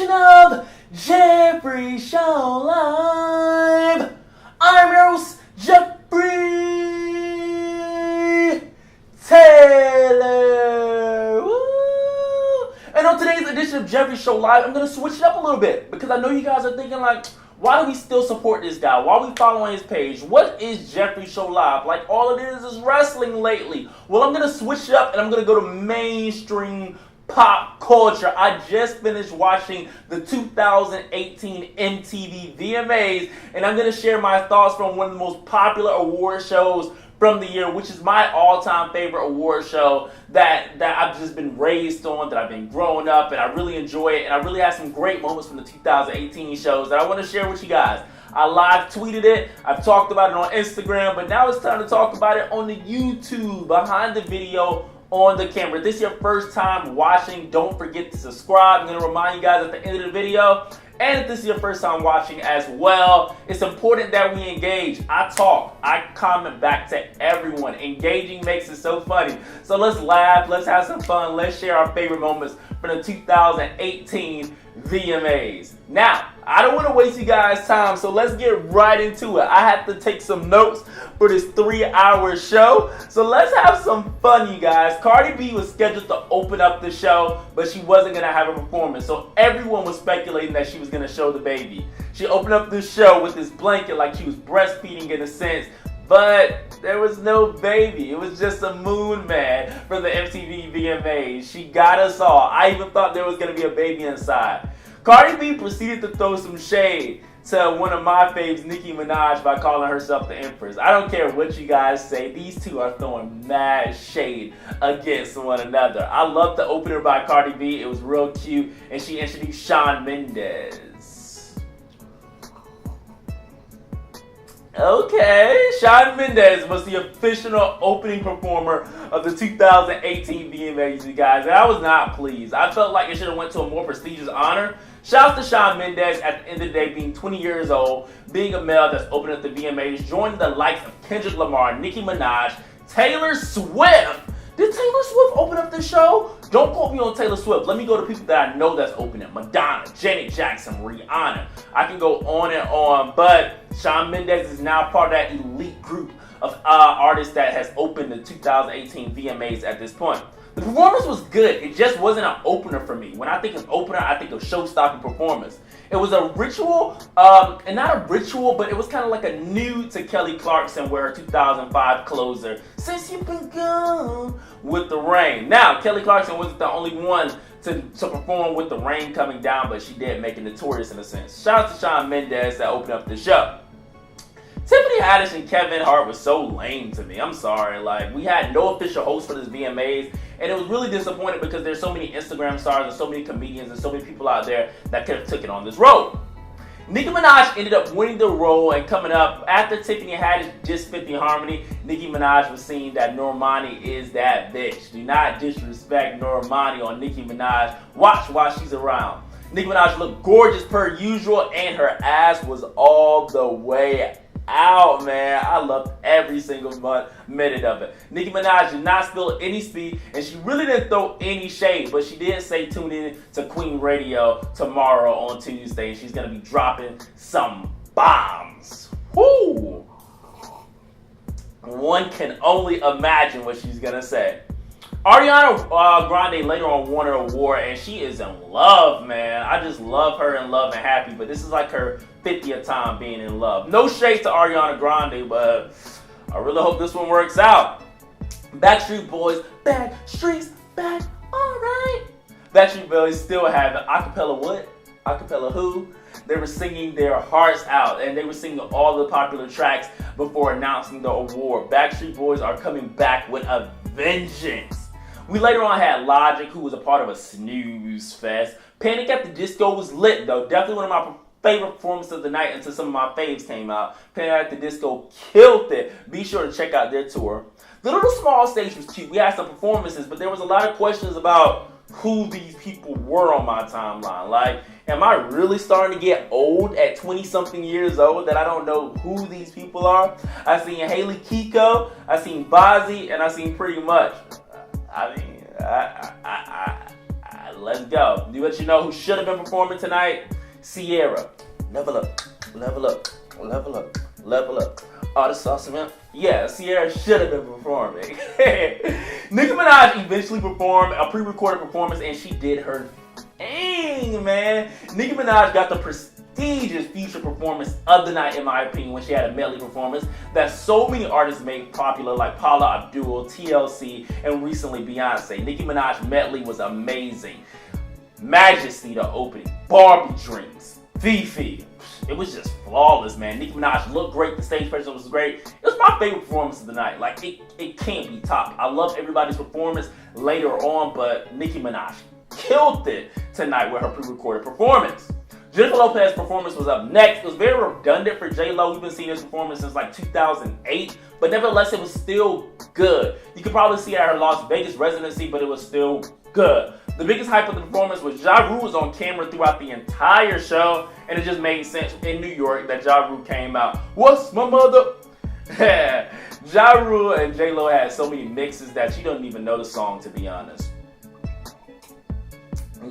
edition of Jeffrey Shawn Live. I'm your host, Jeffrey Taylor. Woo! And on today's edition of Jeffrey Show Live, I'm going to switch it up a little bit because I know you guys are thinking like, why do we still support this guy? Why are we following his page? What is Jeffrey Show Live? Like, all it is wrestling lately. Well, I'm going to switch it up and I'm going to go to mainstream pop culture. I just finished watching the 2018 MTV VMAs, and I'm going to share my thoughts from one of the most popular award shows from the year, which is my all-time favorite award show that I've just been raised on, that I've been growing up, and I really enjoy it, and I really had some great moments from the 2018 shows that I want to share with you guys. I live tweeted it, I've talked about it on Instagram, but now it's time to talk about it on the YouTube, behind the video, on the camera. If this is your first time watching, don't forget to subscribe. I'm going to remind you guys at the end of the video. And if this is your first time watching as well, it's important that we engage. I talk, I comment back to everyone. Engaging makes it so funny. So let's laugh, let's have some fun, let's share our favorite moments from the 2018 VMAs. Now, I don't want to waste you guys' time, so let's get right into it. I had to take some notes for this 3-hour show, so let's have some fun, you guys. Cardi B was scheduled to open up the show, but she wasn't going to have a performance, so everyone was speculating that she was going to show the baby. She opened up the show with this blanket like she was breastfeeding in a sense, but there was no baby. It was just a moon man from the MTV VMAs. She got us all. I even thought there was going to be a baby inside. Cardi B proceeded to throw some shade to one of my faves, Nicki Minaj, by calling herself the Empress. I don't care what you guys say. These two are throwing mad shade against one another. I love the opener by Cardi B. It was real cute. And she introduced Shawn Mendes. Okay, Shawn Mendes was the official opening performer of the 2018 VMAs, you guys, and I was not pleased. I felt like it should have went to a more prestigious honor. Shouts to Shawn Mendes, at the end of the day, being 20 years old, being a male that's opening up the VMAs, joining the likes of Kendrick Lamar, Nicki Minaj, Taylor Swift. Did Taylor Swift open up the show? Don't quote me on Taylor Swift. Let me go to people that I know that's opening. Madonna, Janet Jackson, Rihanna. I can go on and on, but Shawn Mendes is now part of that elite group of artists that has opened the 2018 VMAs at this point. The performance was good. It just wasn't an opener for me. When I think of opener, I think of show-stopping performance. It was a ritual, and not a ritual, but it was kind of like a new to Kelly Clarkson with her 2005 closer, Since You've Been Gone with the Rain. Now, Kelly Clarkson wasn't the only one to perform with the rain coming down, but she did make it notorious in a sense. Shout out to Shawn Mendes that opened up the show. Tiffany Haddish and Kevin Hart was so lame to me. I'm sorry. Like, we had no official host for this VMAs, and it was really disappointing because there's so many Instagram stars and so many comedians and so many people out there that could have taken on this role. Nicki Minaj ended up winning the role, and coming up after Tiffany Haddish just 50 Harmony, Nicki Minaj was saying that Normani is that bitch. Do not disrespect Normani on Nicki Minaj. Watch while she's around. Nicki Minaj looked gorgeous per usual, and her ass was all the way out, man. I loved every single minute of it. Nicki Minaj did not spill any speed, and she really didn't throw any shade, but she did say tune in to Queen Radio tomorrow on Tuesday, and she's going to be dropping some bombs. Whoo! One can only imagine what she's going to say. Ariana Grande later on won her award, and she is in love, man. I just love her in Love and Happy, but this is like her 50th time being in love. No shade to Ariana Grande, but I really hope this one works out. Backstreet Boys, Backstreet's back, alright. Backstreet Boys still have an acapella what? Acapella who? They were singing their hearts out, and they were singing all the popular tracks before announcing the award. Backstreet Boys are coming back with a vengeance. We later on had Logic, who was a part of a snooze fest. Panic at the Disco was lit, though. Definitely one of my favorite performances of the night until some of my faves came out. Panic at the Disco killed it. Be sure to check out their tour. The Little Small stage was cute. We had some performances, but there was a lot of questions about who these people were on my timeline. Like, am I really starting to get old at 20-something years old that I don't know who these people are? I seen Haley Kiko, I seen Bozzy, and I seen Pretty Much. I mean, let's go. Do But you know who should have been performing tonight? Sierra. Level up, level up, level up, level up. All the sauce, man. Yeah, Sierra should have been performing. Nicki Minaj eventually performed a pre-recorded performance, and she did her thing, man. Nicki Minaj got the prestigious feature performance of the night, in my opinion, when she had a medley performance that so many artists made popular, like Paula Abdul, TLC, and recently Beyonce. Nicki Minaj medley was amazing. Majesty, the opening. Barbie Dreams. Fifi. It was just flawless, man. Nicki Minaj looked great. The stage presence was great. It was my favorite performance of the night. Like, it can't be topped. I love everybody's performance later on, but Nicki Minaj killed it tonight with her pre-recorded performance. Jennifer Lopez's performance was up next. It was very redundant for J-Lo. We've been seeing this performance since like 2008, but nevertheless, it was still good. You could probably see it at her Las Vegas residency, but it was still good. The biggest hype of the performance was Ja Rule was on camera throughout the entire show, and it just made sense in New York that Ja Rule came out. What's my mother? Ja Rule and J-Lo had so many mixes that she doesn't even know the song, to be honest.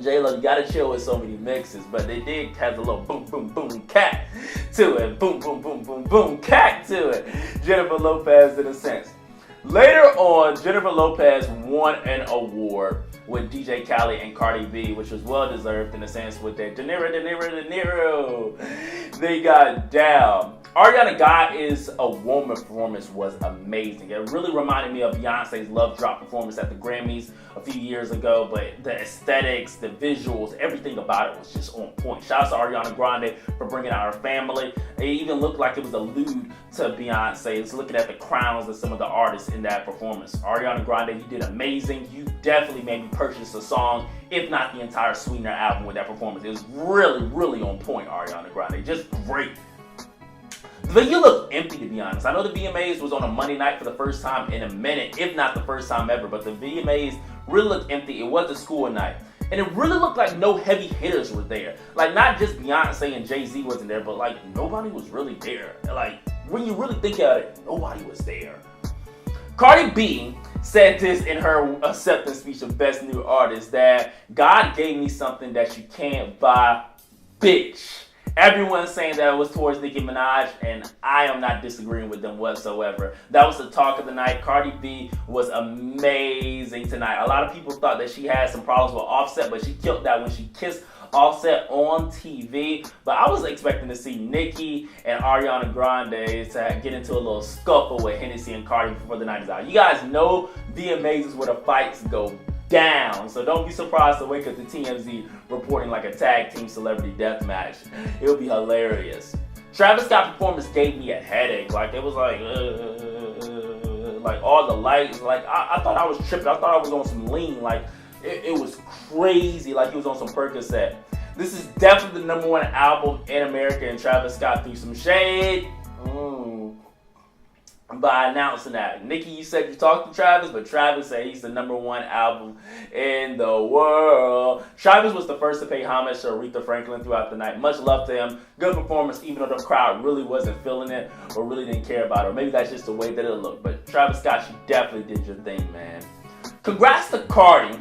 J-Lo, you gotta chill with so many mixes, but they did have a little boom, boom, boom, cat to it. Boom, boom, boom, boom, boom, cat to it. Jennifer Lopez, in a sense. Later on, Jennifer Lopez won an award with DJ Khaled and Cardi B, which was well-deserved in a sense with their De Niro. They got down. Ariana God is a Woman performance was amazing. It really reminded me of Beyonce's Love Drop performance at the Grammys a few years ago, but the aesthetics, the visuals, everything about it was just on point. Shout out to Ariana Grande for bringing out her family. It even looked like it was allude to Beyonce. It's looking at the crowns of some of the artists in that performance. Ariana Grande, you did amazing. You definitely made me purchase a song, if not the entire Sweetener album with that performance. It was really, really on point, Ariana Grande. Just great. But you look empty, to be honest. I know the VMAs was on a Monday night for the first time in a minute, if not the first time ever, but the VMAs really looked empty. It was a school night. And it really looked like no heavy hitters were there. Like, not just Beyonce and Jay-Z wasn't there, but like, nobody was really there. Like, when you really think about it, nobody was there. Cardi B said this in her acceptance speech of Best New Artist, that God gave me something that you can't buy, bitch. Everyone's saying that it was towards Nicki Minaj, and I am not disagreeing with them whatsoever. That was the talk of the night. Cardi B was amazing tonight. A lot of people thought that she had some problems with Offset, but she killed that when she kissed Offset on TV. But I was expecting to see Nicki and Ariana Grande to get into a little scuffle with Hennessy and Cardi before the night is out. You guys know VMAs is where the fights go down, so don't be surprised to wake up to TMZ reporting like a tag team celebrity death match. It'll be hilarious. Travis Scott's performance gave me a headache. Like, it was like all the lights. Like, I thought I was tripping. I thought I was on some lean. Like, it was crazy. Like, he was on some Percocet. This is definitely the #1 album in America, and Travis Scott threw some shade. By announcing that. Nicki, you said you talked to Travis, but Travis said he's the #1 album in the world. Travis was the first to pay homage to Aretha Franklin throughout the night. Much love to him. Good performance, even though the crowd really wasn't feeling it or really didn't care about it. Or maybe that's just the way that it looked. But Travis Scott, you definitely did your thing, man. Congrats to Cardi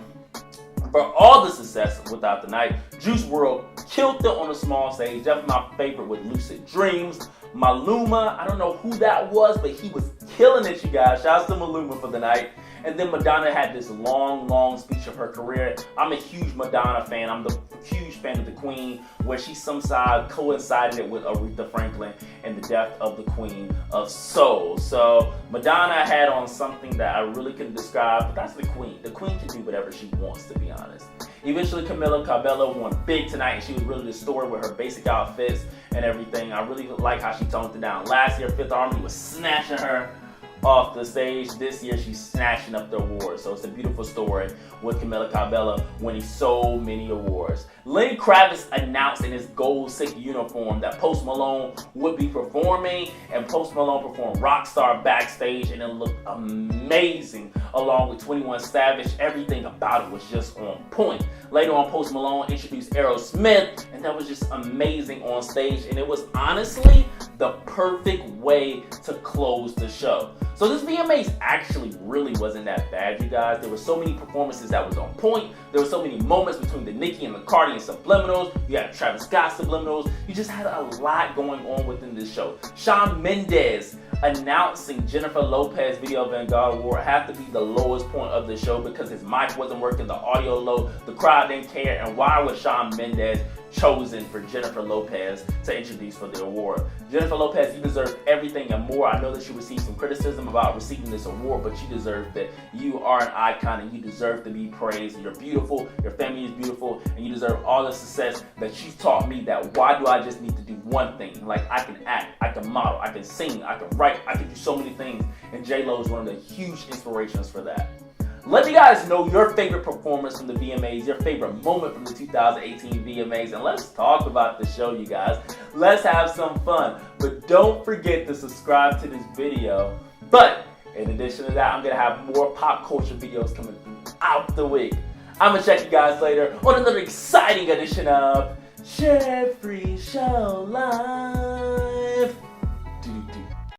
for all the success without the night. Juice WRLD killed it on a small stage. Definitely my favorite with Lucid Dreams. Maluma, I don't know who that was, but he was killing it, you guys. Shout out to Maluma for the night. And then Madonna had this long speech of her career. I'm a huge Madonna fan. I'm the huge fan of the Queen, where she somehow coincided it with Aretha Franklin and the death of the Queen of Soul. So Madonna had on something that I really couldn't describe, but that's the Queen. The Queen can do whatever she wants, to be honest. Eventually, Camila Cabello won big tonight, and she was really the story with her basic outfits and everything. I really like how she toned it down. Last year, Fifth Harmony was snatching her off the stage. This year, she's snatching up the awards. So it's a beautiful story with Camila Cabello winning so many awards. Lenny Kravitz announced in his gold silk uniform that Post Malone would be performing, and Post Malone performed Rockstar backstage, and it looked amazing along with 21 Savage. Everything about it was just on point. Later on, Post Malone introduced Aerosmith, and that was just amazing on stage, and it was honestly the perfect way to close the show. So this VMAs actually really wasn't that bad, you guys. There were so many performances that was on point. There were so many moments between the Nicki and the Cardi and subliminals. You had Travis Scott subliminals. You just had a lot going on within this show. Shawn Mendes announcing Jennifer Lopez Video Vanguard Award had to be the lowest point of the show because his mic wasn't working, the audio low, the crowd didn't care, and why was Shawn Mendes chosen for Jennifer Lopez to introduce for the award? Jennifer Lopez, you deserve everything and more. I know that you received some criticism about receiving this award, but you deserve it. You are an icon and you deserve to be praised. You're beautiful, your family is beautiful, and you deserve all the success that you taught me. That why do I just need to do one thing? Like, I can act, I can model, I can sing, I can write, I can do so many things, and J-Lo is one of the huge inspirations for that. Let me guys know your favorite performance from the VMAs, your favorite moment from the 2018 VMAs, and let's talk about the show, you guys. Let's have some fun. But don't forget to subscribe to this video. But in addition to that, I'm going to have more pop culture videos coming throughout the week. I'm going to check you guys later on another exciting edition of Jeffrey Show Live.